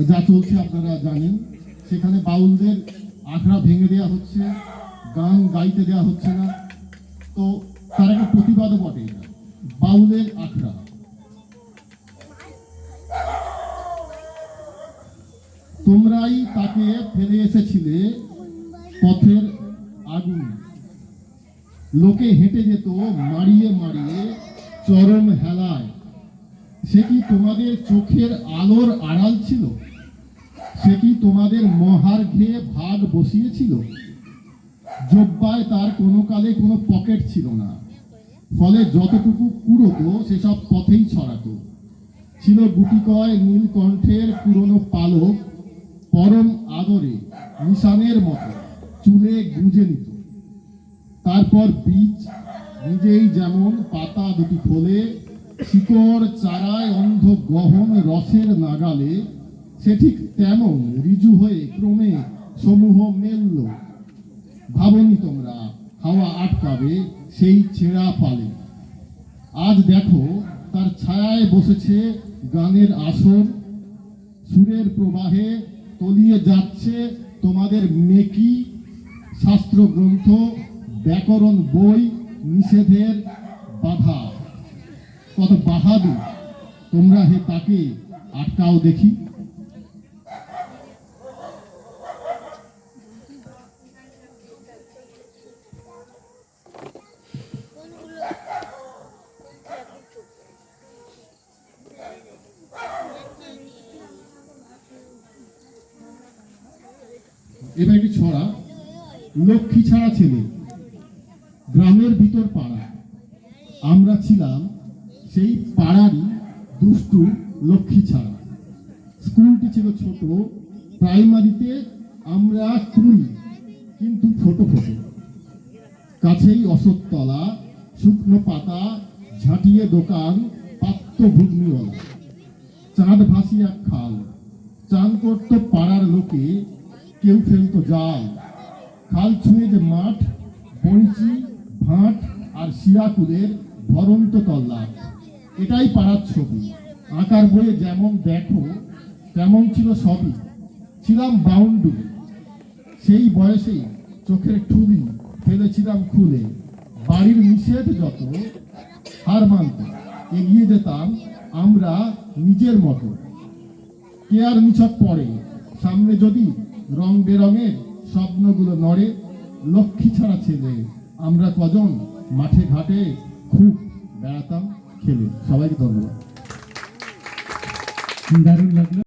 যা চলছে আপনারা জানেন। সেখানে বাউলদের আখড়া ভেঙে দেওয়া হচ্ছে, গান গাইতে দেওয়া হচ্ছে না। তো তার একটা প্রতিবাদও বটে। এটা বাউলের আখড়া। তোমরাই তাকে ফেলে এসেছিলে পথের আগুন, লোকে হেঁটে যেত মারিয়ে মারিয়ে চরম হেলায়। সে কি তোমাদের চোখের আলোর আড়াল ছিল? সে কি তোমাদের মহার ঘেয়ে ভাগ বসিয়েছিল? জব্বায় তার কোনো কালে কোনো পকেট ছিল না, ফলে যতটুকু কুড়োতো সেসব পথেই ছড়াতো। ছিল গুটিকয় নীলকণ্ঠের পুরনো পালক, পরম আদরে নিশানের মতো চুলে গুঁজে নিত। তারপর বীজ নিজেই যেমন পাতা দুটি খোলে, শিকড় চারায় অন্ধ গহন রসের নাগালে, সে ঠিক তেমন ঋজু হয়ে ক্রমে সমূহ মেলল। ভাবনি তোমরা হাওয়া আটকাবে সেই ছেঁড়া পালে। আজ দেখো তার ছায়ায় বসেছে গানের আসর, সুরের প্রবাহে তলিয়ে যাচ্ছে তোমাদের মেকি, শাস্ত্র গ্রন্থ, ব্যাকরণ বই, নিষেধের বাধা। কত বাহাদুর তোমরা হে তাকে আটকাও দেখি। এবার একটি ছড়া। লক্ষ্মী ছাড়া ছেলে, গ্রামের ভিতর পাড়া। আমরা ছিলাম সেই পাড়ারই দুষ্টু লক্ষ্মী ছাড়া। স্কুলটি ছিল ছোট, প্রাইমারিতে আমরা 20, কিন্তু ছোট ছোট। কাছেই অশোকতলা, শুকনো পাতা, ঝাঁটিয়ে দোকান, পাত্র ঘুগনিওয়ালা। চাঁদ ভাসি এক খাল, চান করত পাড়ার লোকে, কেউ ফেলতো জাল। খাল ছুঁয়ে যে মাঠ, বঞ্চি, ভাট আর শিয়াকুলের ধরন্ত তল্লাট। এটাই পাড়ার ছবি। আঁকার বইয়ে যেমন দেখো তেমন ছিল সবই। ছিলাম বাউন্ডুলে, সেই বয়সেই চোখের ঠুলি ফেলেছিলাম খুলে। বাড়ির নিষেধ যত হার মানতে এগিয়ে যেতাম আমরা নিজের মতো। কে আর নিছক পড়ে, সামনে যদি রং বেরঙের স্বপ্নগুলো নড়ে। লক্ষ্মী ছাড়া ছেলে আমরা কজন মাঠে ঘাটে খুব বেড়াতাম খেলে। সবাইকে ধন্যবাদ। দারুণ লাগলো।